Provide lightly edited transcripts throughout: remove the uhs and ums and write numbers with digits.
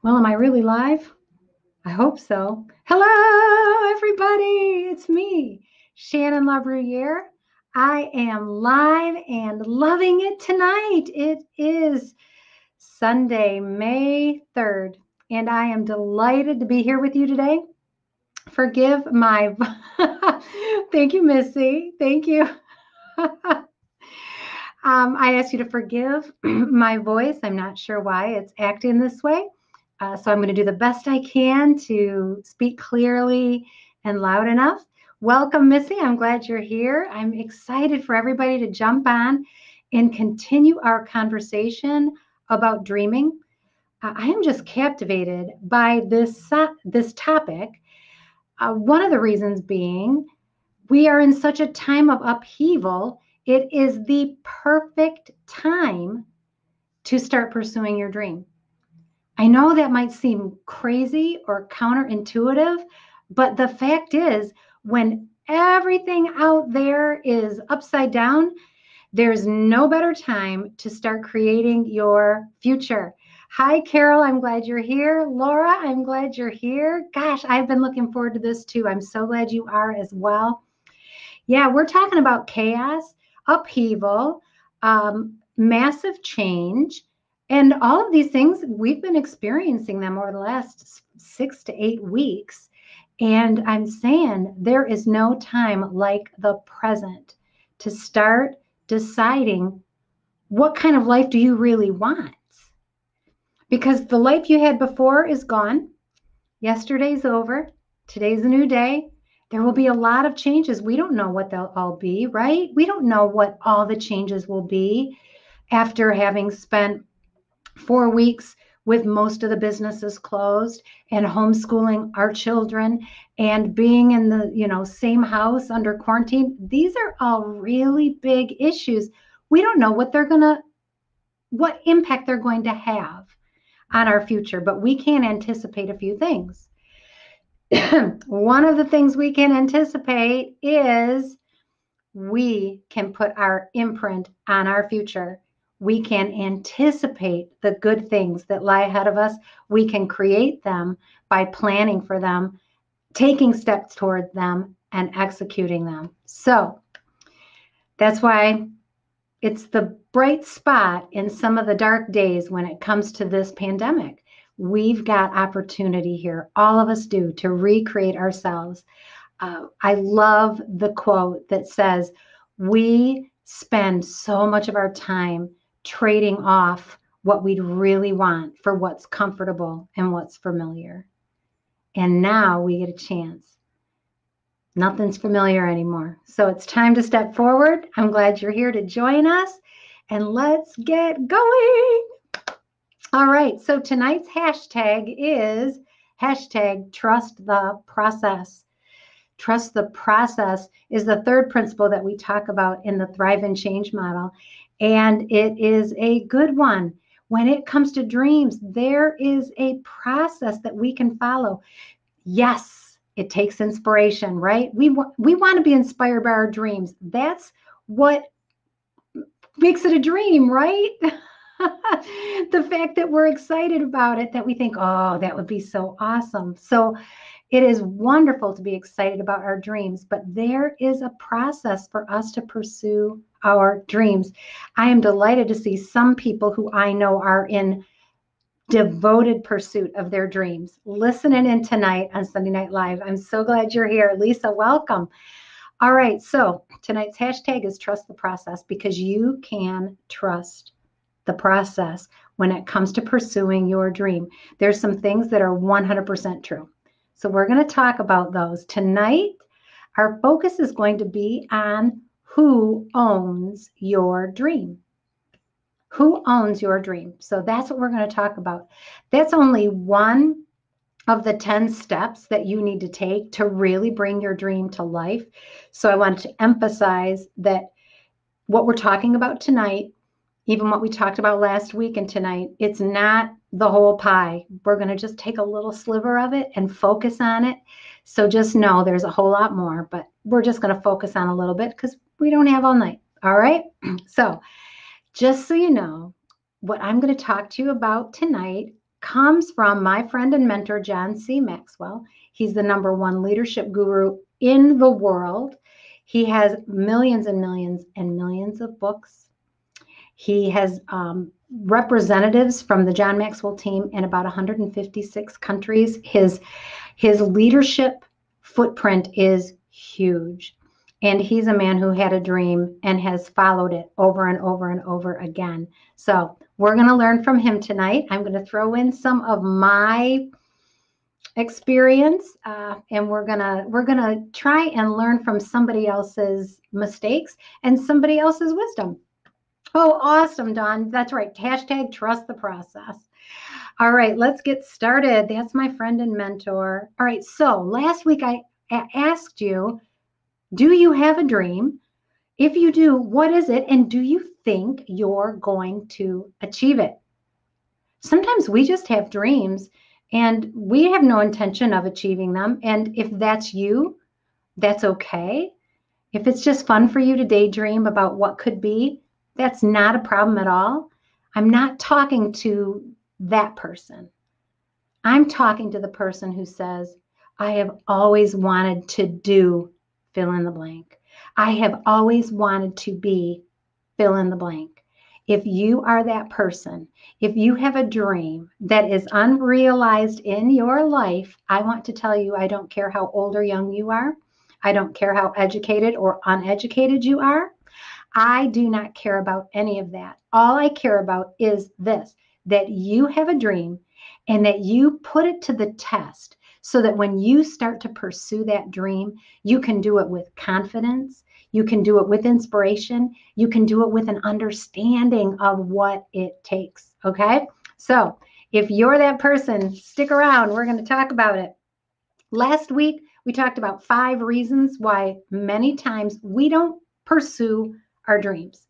Well, am I really live? I hope so. Hello, everybody. It's me, Shannon LaBruyere. I am live and loving it tonight. It is Sunday, May 3rd, and I am delighted to be here with you today. Forgive my. Thank you, Missy. Thank you. I ask you to forgive my voice. I'm not sure why it's acting this way. So I'm going to do the best I can to speak clearly and loud enough. Welcome, Missy. I'm glad you're here. I'm excited for everybody to jump on and continue our conversation about dreaming. I am just captivated by this topic. One of the reasons being we are in such a time of upheaval. It is the perfect time to start pursuing your dream. I know that might seem crazy or counterintuitive, but the fact is, when everything out there is upside down, there's no better time to start creating your future. Hi, Carol. I'm glad you're here. Laura, I'm glad you're here. Gosh, I've been looking forward to this too. I'm so glad you are as well. Yeah, we're talking about chaos, upheaval, massive change, and all of these things. We've been experiencing them over the last 6 to 8 weeks. And I'm saying there is no time like the present to start deciding what kind of life do you really want? Because the life you had before is gone. Yesterday's over. Today's a new day. There will be a lot of changes. We don't know what they'll all be, right? We don't know what all the changes will be after having spent 4 weeks with most of the businesses closed and homeschooling our children and being in the same house under quarantine. These are all really big issues. We don't know what impact they're going to have on our future, but we can anticipate a few things. One of the things we can anticipate is we can put our imprint on our future. We can anticipate the good things that lie ahead of us. We can create them by planning for them, taking steps toward them, and executing them. So that's why it's the bright spot in some of the dark days when it comes to this pandemic. We've got opportunity here, all of us do, to recreate ourselves. I love the quote that says, we spend so much of our time trading off what we'd really want for what's comfortable and what's familiar. And now we get a chance. Nothing's familiar anymore. So it's time to step forward. I'm glad you're here to join us, and let's get going. All right. So tonight's hashtag is hashtag trust the process. Trust the process is the third principle that we talk about in the Thrive and Change model. And it is a good one. When it comes to dreams, there is a process that we can follow. Yes, it takes inspiration, right? We want to be inspired by our dreams. That's what makes it a dream, right? The fact that we're excited about it, that we think, oh, that would be so awesome. So it is wonderful to be excited about our dreams, but there is a process for us to pursue our dreams. I am delighted to see some people who I know are in devoted pursuit of their dreams listening in tonight on Sunday Night Live. I'm so glad you're here. Lisa, welcome. All right, so tonight's hashtag is trust the process, because you can trust the process when it comes to pursuing your dream. There's some things that are 100% true. So we're going to talk about those. Tonight, our focus is going to be on who owns your dream. Who owns your dream? So that's what we're going to talk about. That's only one of the 10 steps that you need to take to really bring your dream to life. So I want to emphasize that what we're talking about tonight, even what we talked about last week and tonight, it's not the whole pie. We're going to just take a little sliver of it and focus on it. So just know there's a whole lot more, but we're just going to focus on a little bit because we don't have all night. All right. So just so you know, what I'm going to talk to you about tonight comes from my friend and mentor, John C. Maxwell. He's the #1 leadership guru in the world. He has millions and millions and millions of books. He has representatives from the John Maxwell team in about 156 countries. His leadership footprint is huge. And he's a man who had a dream and has followed it over and over and over again. So we're going to learn from him tonight. I'm going to throw in some of my experience, and we're gonna try and learn from somebody else's mistakes and somebody else's wisdom. Oh, awesome, Dawn. That's right. Hashtag trust the process. All right, let's get started. That's my friend and mentor. All right, so last week I asked you, do you have a dream? If you do, what is it? And do you think you're going to achieve it? Sometimes we just have dreams and we have no intention of achieving them. And if that's you, that's okay. If it's just fun for you to daydream about what could be, that's not a problem at all. I'm not talking to that person. I'm talking to the person who says, I have always wanted to do fill in the blank. I have always wanted to be fill in the blank. If you are that person, if you have a dream that is unrealized in your life, I want to tell you, I don't care how old or young you are. I don't care how educated or uneducated you are. I do not care about any of that. All I care about is this, that you have a dream and that you put it to the test so that when you start to pursue that dream, you can do it with confidence. You can do it with inspiration. You can do it with an understanding of what it takes. Okay? So if you're that person, stick around. We're going to talk about it. Last week, we talked about 5 reasons why many times we don't pursue our dreams.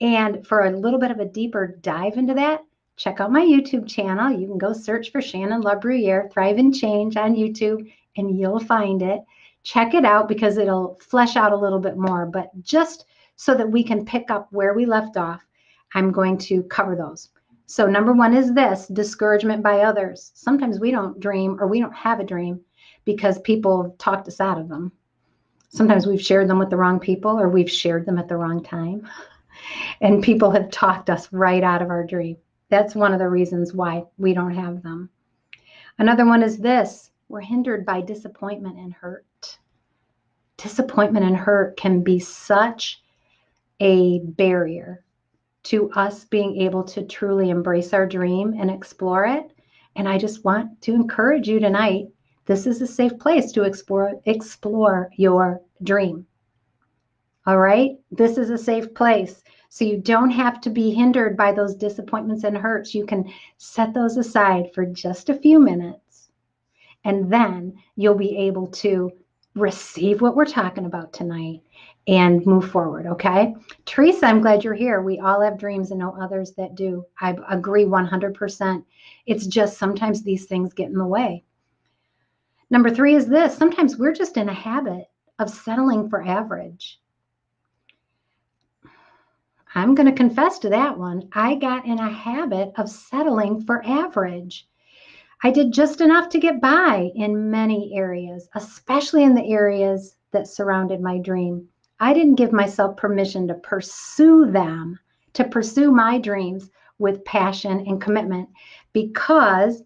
And for a little bit of a deeper dive into that, check out my YouTube channel. You can go search for Shannon LaBruyere, Thrive and Change on YouTube, and you'll find it. Check it out because it'll flesh out a little bit more. But just so that we can pick up where we left off, I'm going to cover those. So #1 is this, discouragement by others. Sometimes we don't dream or we don't have a dream because people talked us out of them. Sometimes we've shared them with the wrong people or we've shared them at the wrong time. And people have talked us right out of our dream. That's one of the reasons why we don't have them. Another one is this, we're hindered by disappointment and hurt. Disappointment and hurt can be such a barrier to us being able to truly embrace our dream and explore it. And I just want to encourage you tonight, this is a safe place to explore your dream. All right? This is a safe place. So you don't have to be hindered by those disappointments and hurts. You can set those aside for just a few minutes. And then you'll be able to receive what we're talking about tonight and move forward, okay? Teresa, I'm glad you're here. We all have dreams and know others that do. I agree 100%. It's just sometimes these things get in the way. #3 is this. Sometimes we're just in a habit of settling for average. I'm going to confess to that one. I got in a habit of settling for average. I did just enough to get by in many areas, especially in the areas that surrounded my dream. I didn't give myself permission to pursue them, to pursue my dreams with passion and commitment, because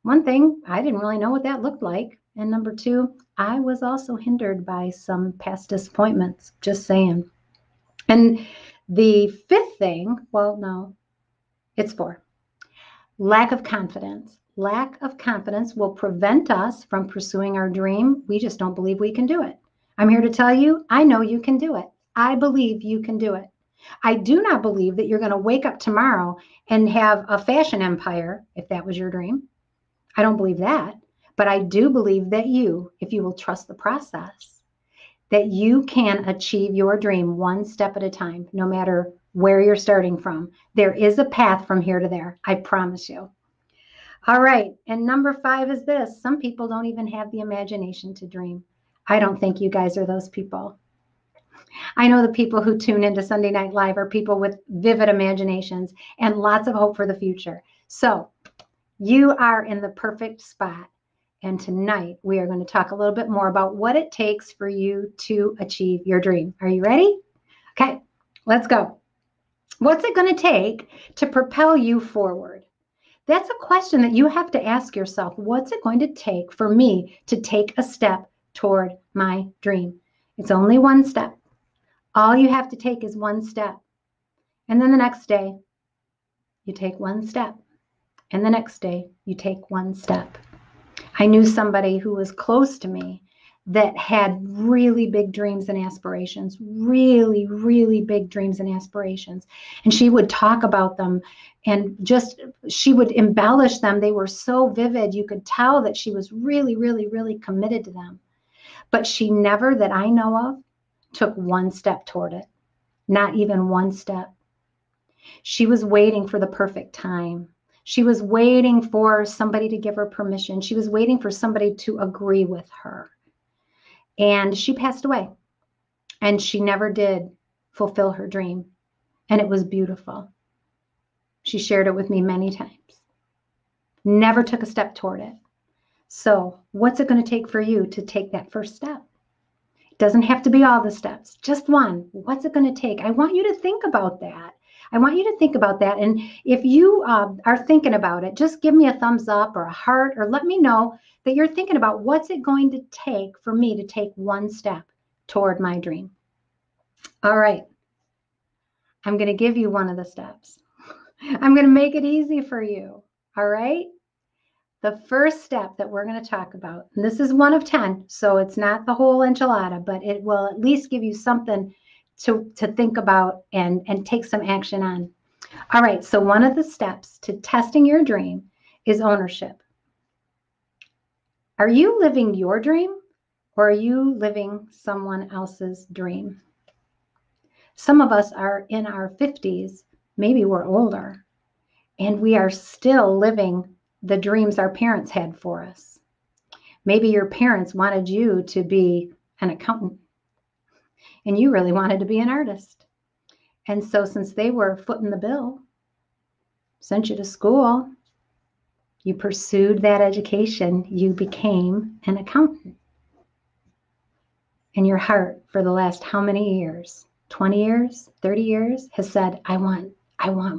one thing, I didn't really know what that looked like. And #2, I was also hindered by some past disappointments, just saying. And the 5th thing, well, no, it's 4. Lack of confidence. Lack of confidence will prevent us from pursuing our dream. We just don't believe we can do it. I'm here to tell you, I know you can do it. I believe you can do it. I do not believe that you're going to wake up tomorrow and have a fashion empire, if that was your dream. I don't believe that. But I do believe that you, if you will trust the process, that you can achieve your dream one step at a time, no matter where you're starting from. There is a path from here to there. I promise you. All right. And #5 is this. Some people don't even have the imagination to dream. I don't think you guys are those people. I know the people who tune into Sunday Night Live are people with vivid imaginations and lots of hope for the future. So You are in the perfect spot. And tonight we are going to talk a little bit more about what it takes for you to achieve your dream. Are you ready? Okay, let's go. What's it going to take to propel you forward? That's a question that you have to ask yourself. What's it going to take for me to take a step toward my dream? It's only one step. All you have to take is one step. And then the next day, you take one step. And the next day, you take one step. I knew somebody who was close to me that had really big dreams and aspirations, really, really big dreams and aspirations. And she would talk about them and she would embellish them. They were so vivid. You could tell that she was really, really, really committed to them. But she never, that I know of, took one step toward it, not even one step. She was waiting for the perfect time. She was waiting for somebody to give her permission. She was waiting for somebody to agree with her. And she passed away. And she never did fulfill her dream. And it was beautiful. She shared it with me many times. Never took a step toward it. So what's it going to take for you to take that first step? It doesn't have to be all the steps, just one. What's it going to take? I want you to think about that. I want you to think about that. And if you are thinking about it, just give me a thumbs up or a heart, or let me know that you're thinking about what's it going to take for me to take one step toward my dream. All right. I'm going to give you one of the steps. I'm going to make it easy for you. All right. The first step that we're going to talk about, and this is one of 10, so it's not the whole enchilada, but it will at least give you something to think about and take some action on. All right, so one of the steps to testing your dream is ownership. Are you living your dream, or are you living someone else's dream? Some of us are in our 50s, maybe we're older, and we are still living the dreams our parents had for us. Maybe your parents wanted you to be an accountant, and you really wanted to be an artist. And so since they were footing the bill, sent you to school, you pursued that education, you became an accountant. And your heart for the last how many years? 20 years, 30 years has said, I want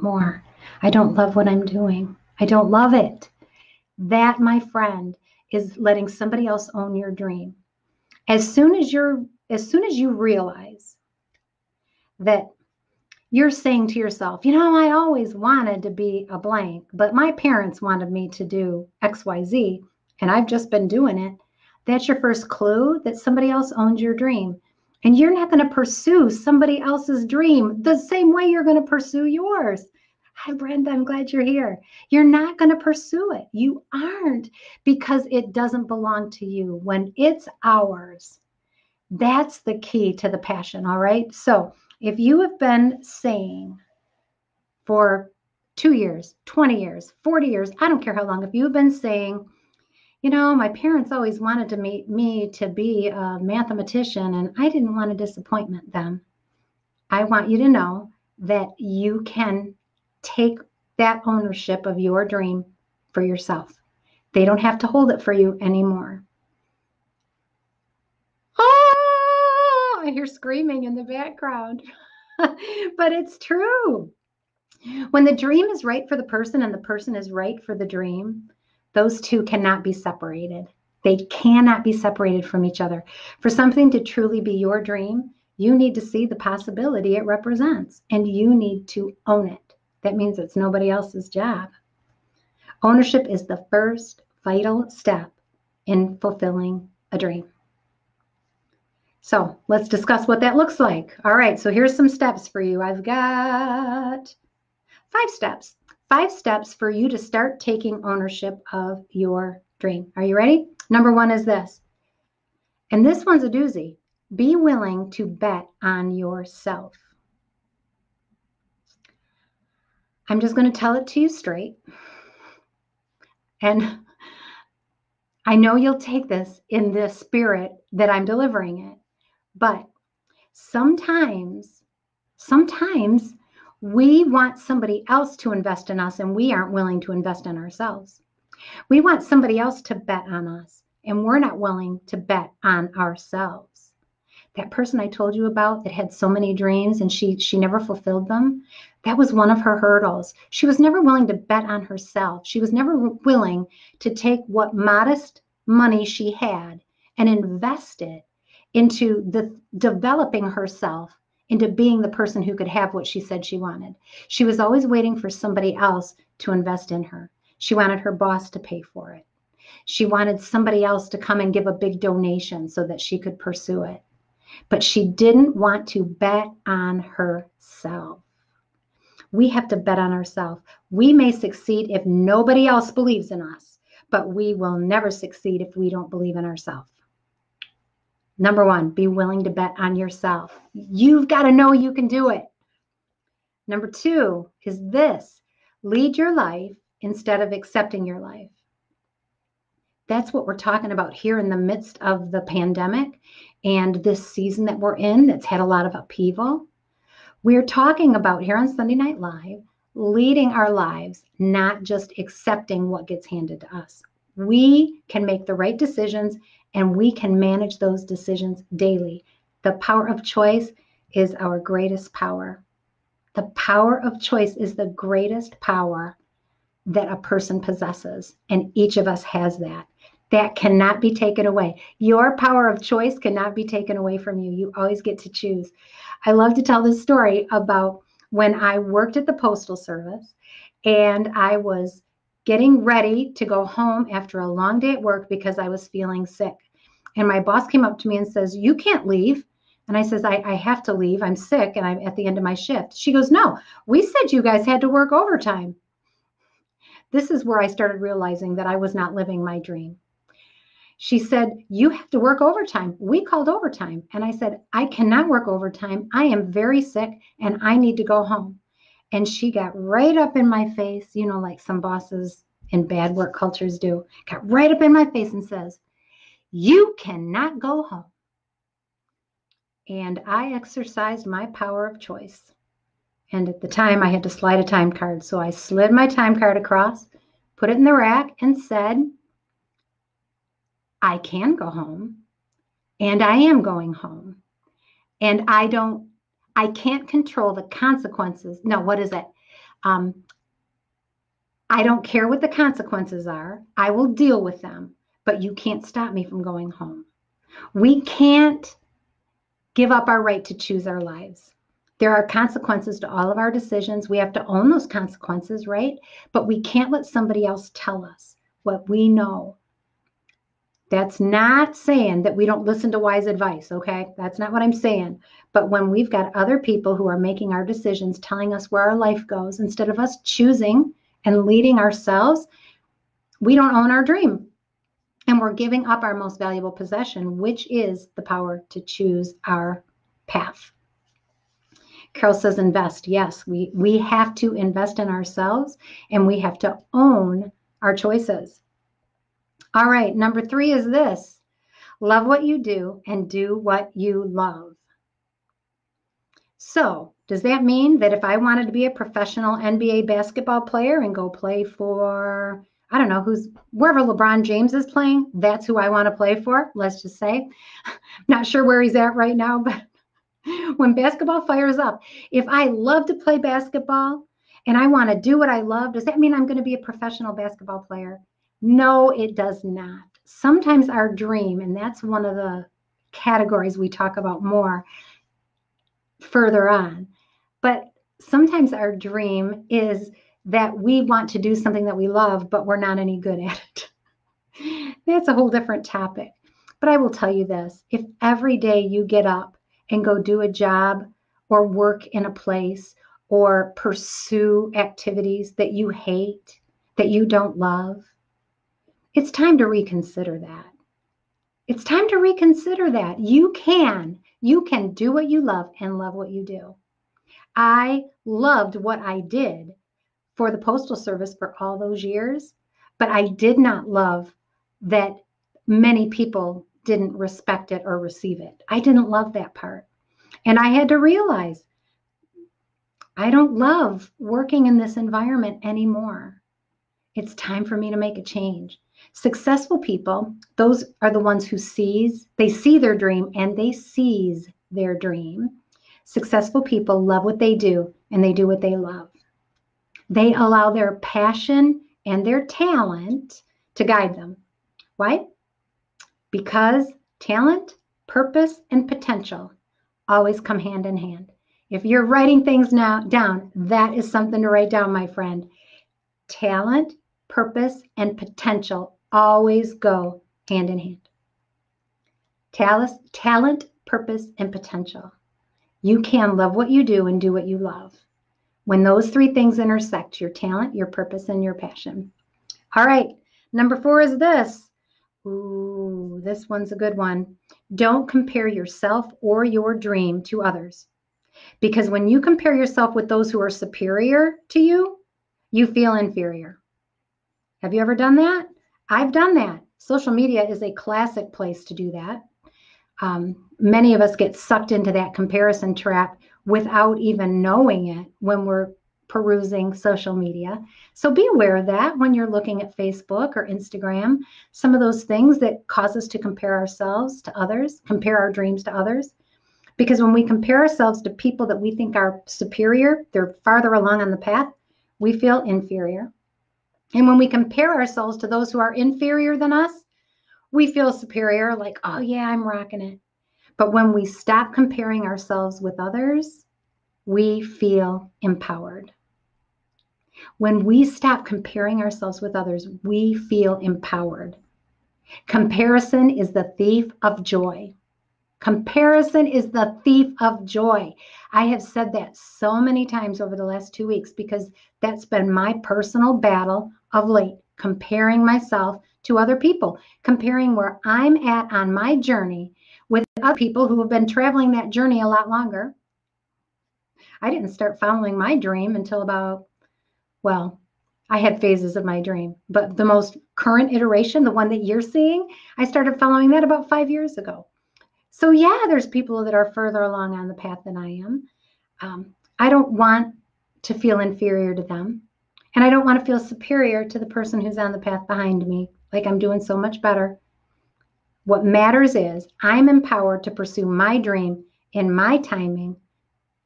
more. I don't love what I'm doing. I don't love it. That, my friend, is letting somebody else own your dream. As soon as you realize that you're saying to yourself, I always wanted to be a blank, but my parents wanted me to do XYZ, and I've just been doing it. That's your first clue that somebody else owns your dream. And you're not going to pursue somebody else's dream the same way you're going to pursue yours. Hi, Brenda, I'm glad you're here. You're not going to pursue it. You aren't, because it doesn't belong to you. When it's ours, that's the key to the passion, all right? So if you have been saying for 2 years, 20 years, 40 years, I don't care how long, if you've been saying, my parents always wanted to make me to be a mathematician, and I didn't want to disappoint them. I want you to know that you can take that ownership of your dream for yourself. They don't have to hold it for you anymore. Oh, I hear screaming in the background. But it's true. When the dream is right for the person and the person is right for the dream, those two cannot be separated. They cannot be separated from each other. For something to truly be your dream, you need to see the possibility it represents, and you need to own it. That means it's nobody else's job. Ownership is the first vital step in fulfilling a dream. So let's discuss what that looks like. All right, so here's some steps for you. I've got 5 steps. 5 steps for you to start taking ownership of your dream. Are you ready? Number 1 is this. And this one's a doozy. Be willing to bet on yourself. I'm just going to tell it to you straight. And I know you'll take this in the spirit that I'm delivering it. But sometimes we want somebody else to invest in us, and we aren't willing to invest in ourselves. We want somebody else to bet on us, and we're not willing to bet on ourselves. That person I told you about that had so many dreams and she never fulfilled them, that was one of her hurdles. She was never willing to bet on herself. She was never willing to take what modest money she had and invest it into the developing herself into being the person who could have what she said she wanted. She was always waiting for somebody else to invest in her. She wanted her boss to pay for it. She wanted somebody else to come and give a big donation so that she could pursue it. But she didn't want to bet on herself. We have to bet on ourselves. We may succeed if nobody else believes in us, but we will never succeed if we don't believe in ourselves. Number one, be willing to bet on yourself. You've got to know you can do it. Number two is this: lead your life instead of accepting your life. That's what we're talking about here in the midst of the pandemic and this season that we're in that's had a lot of upheaval. We're talking about here on Sunday Night Live, leading our lives, not just accepting what gets handed to us. We can make the right decisions and we can manage those decisions daily. The power of choice is our greatest power. The power of choice is the greatest power that a person possesses, and each of us has that. That cannot be taken away. Your power of choice cannot be taken away from you. You always get to choose. I love to tell this story about when I worked at the Postal Service and I was getting ready to go home after a long day at work because I was feeling sick. And my boss came up to me and says, "You can't leave." And I says, I have to leave. I'm sick and I'm at the end of my shift. She goes, "No, we said you guys had to work overtime." This is where I started realizing that I was not living my dream. She said, "You have to work overtime. We called overtime." And I said, "I cannot work overtime. I am very sick and I need to go home." And she got right up in my face, you know, like some bosses in bad work cultures do, got right up in my face and says, "You cannot go home." And I exercised my power of choice. And at the time I had to slide a time card. So I slid my time card across, put it in the rack and said, "I can go home and I am going home. And I can't control the consequences." No, what is it? I don't care what the consequences are. I will deal with them, but you can't stop me from going home. We can't give up our right to choose our lives. There are consequences to all of our decisions. We have to own those consequences, right? But we can't let somebody else tell us what we know. That's not saying that we don't listen to wise advice, okay? That's not what I'm saying. But when we've got other people who are making our decisions, telling us where our life goes, instead of us choosing and leading ourselves, we don't own our dream. And we're giving up our most valuable possession, which is the power to choose our path. Carol says invest. Yes, we have to invest in ourselves and we have to own our choices. All right, number 3 is this: love what you do and do what you love. So, does that mean that if I wanted to be a professional NBA basketball player and go play for, I don't know, wherever LeBron James is playing, that's who I want to play for, let's just say. Not sure where he's at right now, but when basketball fires up, if I love to play basketball and I want to do what I love, does that mean I'm going to be a professional basketball player? No, it does not. Sometimes our dream, and that's one of the categories we talk about more further on, but sometimes our dream is that we want to do something that we love, but we're not any good at it. That's a whole different topic. But I will tell you this: if every day you get up and go do a job or work in a place or pursue activities that you hate, that you don't love, it's time to reconsider that. It's time to reconsider that. You can do what you love and love what you do. I loved what I did for the Postal Service for all those years, but I did not love that many people didn't respect it or receive it. I didn't love that part. And I had to realize I don't love working in this environment anymore. It's time for me to make a change. Successful people, those are the ones who they see their dream and they seize their dream. Successful people love what they do and they do what they love. They allow their passion and their talent to guide them. Why? Because talent, purpose, and potential always come hand in hand. If you're writing things down, that is something to write down, my friend. Talent, purpose, and potential always go hand in hand. Talent, purpose, and potential. You can love what you do and do what you love. When those three things intersect, your talent, your purpose, and your passion. All right, number 4 is this. Ooh, this one's a good one. Don't compare yourself or your dream to others. Because when you compare yourself with those who are superior to you, you feel inferior. Have you ever done that? I've done that. Social media is a classic place to do that. Many of us get sucked into that comparison trap without even knowing it when we're perusing social media. So be aware of that when you're looking at Facebook or Instagram, some of those things that cause us to compare ourselves to others, compare our dreams to others. Because when we compare ourselves to people that we think are superior, they're farther along on the path, we feel inferior. And when we compare ourselves to those who are inferior than us, we feel superior, like, oh yeah, I'm rocking it. But when we stop comparing ourselves with others, we feel empowered. When we stop comparing ourselves with others, we feel empowered. Comparison is the thief of joy. Comparison is the thief of joy. I have said that so many times over the last 2 weeks because that's been my personal battle of late, comparing myself to other people, comparing where I'm at on my journey with other people who have been traveling that journey a lot longer. I didn't start following my dream until I had phases of my dream, but the most current iteration, the one that you're seeing, I started following that about 5 years ago. So yeah, there's people that are further along on the path than I am. I don't want to feel inferior to them. And I don't want to feel superior to the person who's on the path behind me, like I'm doing so much better. What matters is I'm empowered to pursue my dream in my timing,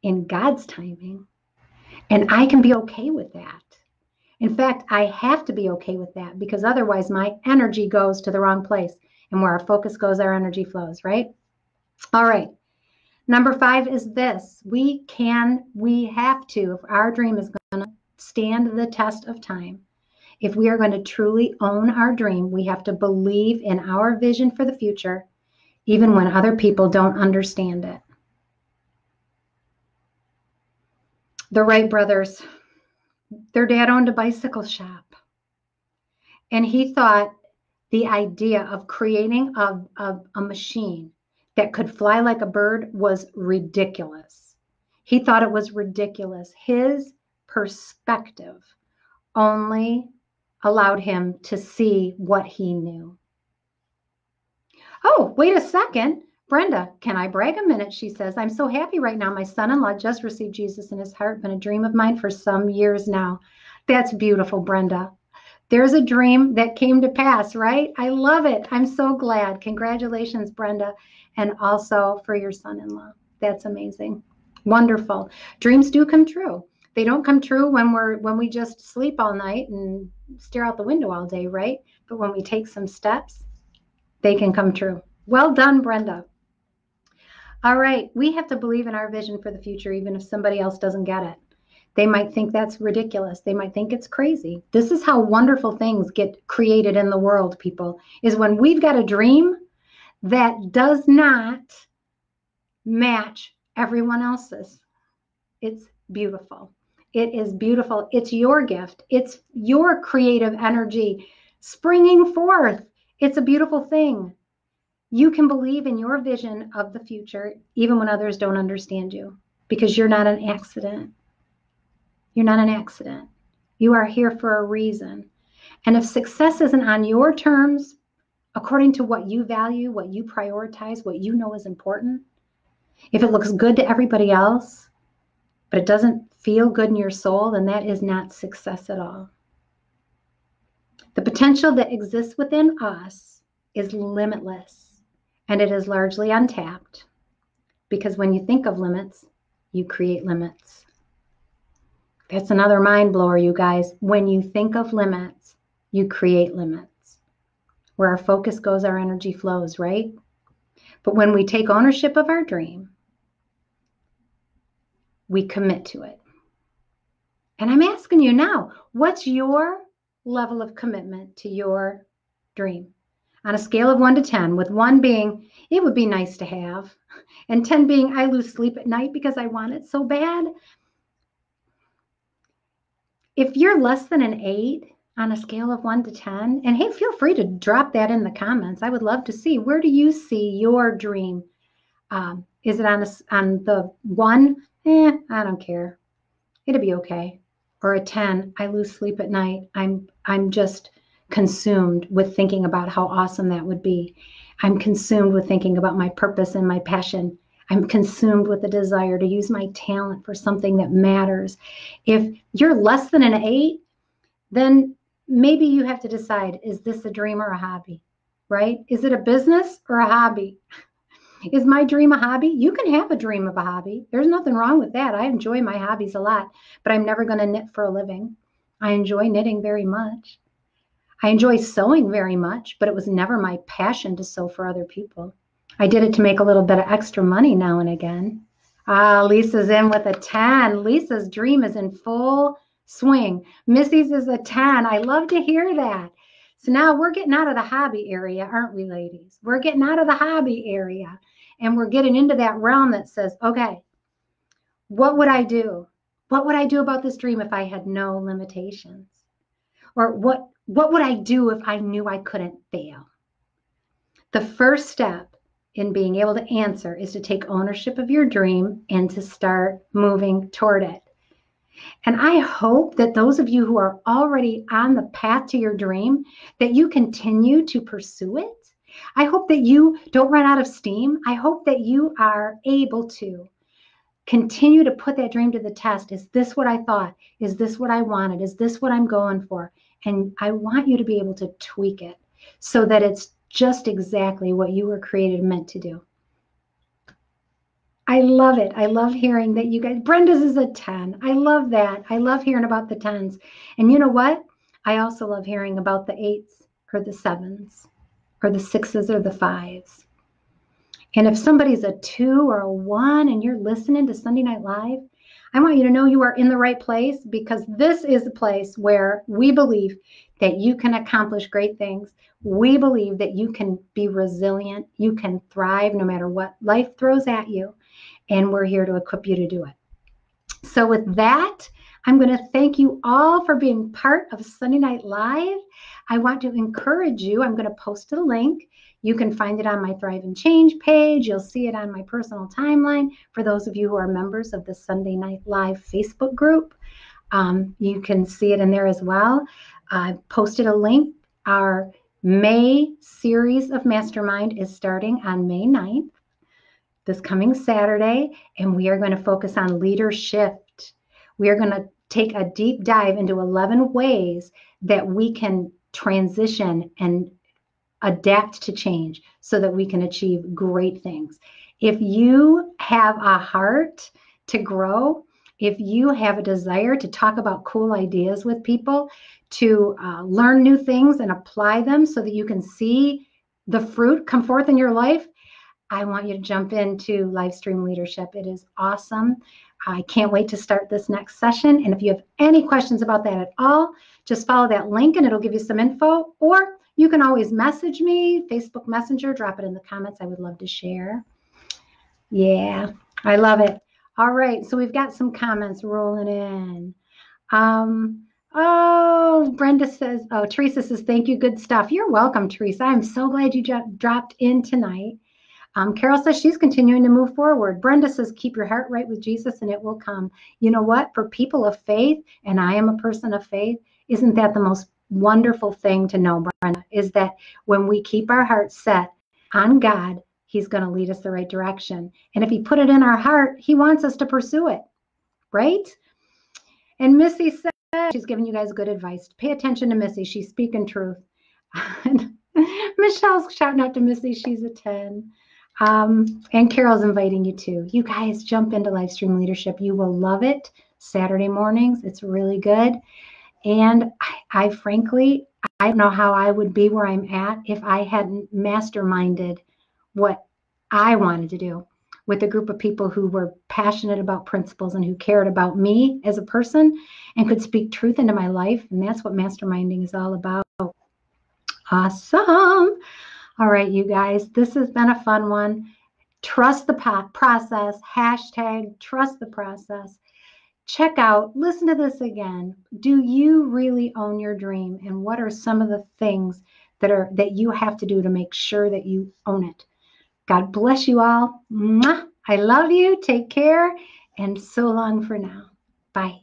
in God's timing. And I can be okay with that. In fact, I have to be okay with that because otherwise my energy goes to the wrong place. And where our focus goes, our energy flows, right? All right. Number 5 is this. We have to, if our dream is going to stand the test of time, if we are going to truly own our dream, we have to believe in our vision for the future, even when other people don't understand it. The Wright brothers, their dad owned a bicycle shop. And he thought the idea of creating a machine that could fly like a bird was ridiculous. He thought it was ridiculous. His perspective only allowed him to see what he knew. Oh, wait a second. Brenda, can I brag a minute? She says, I'm so happy right now. My son-in-law just received Jesus in his heart. Been a dream of mine for some years now. That's beautiful, Brenda. There's a dream that came to pass, right? I love it. I'm so glad. Congratulations, Brenda, and also for your son-in-law. That's amazing. Wonderful. Dreams do come true. They don't come true when we just sleep all night and stare out the window all day, right? But when we take some steps, they can come true. Well done, Brenda. All right, we have to believe in our vision for the future, even if somebody else doesn't get it. They might think that's ridiculous. They might think it's crazy. This is how wonderful things get created in the world, people, is when we've got a dream that does not match everyone else's. It's beautiful. It is beautiful. It's your gift. It's your creative energy springing forth. It's a beautiful thing. You can believe in your vision of the future even when others don't understand you because you're not an accident. You're not an accident. You are here for a reason. And if success isn't on your terms, according to what you value, what you prioritize, what you know is important, if it looks good to everybody else, but it doesn't feel good in your soul, then that is not success at all. The potential that exists within us is limitless, and it is largely untapped, because when you think of limits, you create limits. That's another mind blower, you guys. When you think of limits, you create limits. Where our focus goes, our energy flows, right? But when we take ownership of our dream, we commit to it. And I'm asking you now, what's your level of commitment to your dream? On a scale of 1 to 10, with 1 being, it would be nice to have, and 10 being, I lose sleep at night because I want it so bad. If you're less than an 8 on a scale of 1 to 10, and hey, feel free to drop that in the comments. I would love to see, where do you see your dream? Is it on the 1? I don't care. It'll be okay. Or a 10, I lose sleep at night. I'm just consumed with thinking about how awesome that would be. I'm consumed with thinking about my purpose and my passion. I'm consumed with the desire to use my talent for something that matters. If you're less than an 8, then maybe you have to decide, is this a dream or a hobby, right? Is it a business or a hobby? Is my dream a hobby? You can have a dream of a hobby. There's nothing wrong with that. I enjoy my hobbies a lot, but I'm never going to knit for a living. I enjoy knitting very much. I enjoy sewing very much, but it was never my passion to sew for other people. I did it to make a little bit of extra money now and again. Lisa's in with a 10. Lisa's dream is in full swing. Missy's is a 10. I love to hear that. So now we're getting out of the hobby area, aren't we, ladies? We're getting out of the hobby area, and we're getting into that realm that says, okay, what would I do? What would I do about this dream if I had no limitations? Or what would I do if I knew I couldn't fail? The first step in being able to answer is to take ownership of your dream and to start moving toward it. And I hope that those of you who are already on the path to your dream, that you continue to pursue it. I hope that you don't run out of steam. I hope that you are able to continue to put that dream to the test. Is this what I thought? Is this what I wanted? Is this what I'm going for? And I want you to be able to tweak it so that it's just exactly what you were created and meant to do. I love it. I love hearing that you guys, Brenda's is a 10. I love that. I love hearing about the 10s. And you know what? I also love hearing about the 8s or the 7s or the 6s or the 5s. And if somebody's a 2 or a 1 and you're listening to Sunday Night Live, I want you to know you are in the right place, because this is a place where we believe that you can accomplish great things. We believe that you can be resilient. You can thrive no matter what life throws at you. And we're here to equip you to do it. So with that, I'm going to thank you all for being part of Sunday Night Live. I want to encourage you. I'm going to post a link. You can find it on my Thrive and Change page. You'll see it on my personal timeline. For those of you who are members of the Sunday Night Live Facebook group, you can see it in there as well. I posted a link. Our May series of Mastermind is starting on May 9th, this coming Saturday, and we are going to focus on leadership. We are going to take a deep dive into 11 ways that we can transition and adapt to change so that we can achieve great things. If you have a heart to grow, if you have a desire to talk about cool ideas with people, to learn new things and apply them so that you can see the fruit come forth in your life, I want you to jump into Livestream Leadership. It is awesome. I can't wait to start this next session. And if you have any questions about that at all, just follow that link and it'll give you some info. Or you can always message me, Facebook Messenger, drop it in the comments. I would love to share. Yeah, I love it. All right, so we've got some comments rolling in. Brenda says, Teresa says, thank you, good stuff. You're welcome, Teresa. I'm so glad you dropped in tonight. Carol says she's continuing to move forward. Brenda says, keep your heart right with Jesus and it will come. You know what? For people of faith, and I am a person of faith, isn't that the most wonderful thing to know, Brenda, is that when we keep our hearts set on God, he's going to lead us the right direction. And if he put it in our heart, he wants us to pursue it, right? And Missy says, She's giving you guys good advice. Pay attention to Missy. She's speaking truth. Michelle's shouting out to Missy. She's a 10. And Carol's inviting you too. You guys jump into Livestream Leadership. You will love it. Saturday mornings. It's really good. And I frankly, I don't know how I would be where I'm at if I hadn't masterminded what I wanted to do with a group of people who were passionate about principles and who cared about me as a person and could speak truth into my life. And that's what masterminding is all about. Awesome. All right, you guys, this has been a fun one. Trust the process. Hashtag trust the process. Check out, listen to this again. Do you really own your dream? And what are some of the things that you have to do to make sure that you own it? God bless you all. Mwah. I love you. Take care. And so long for now. Bye.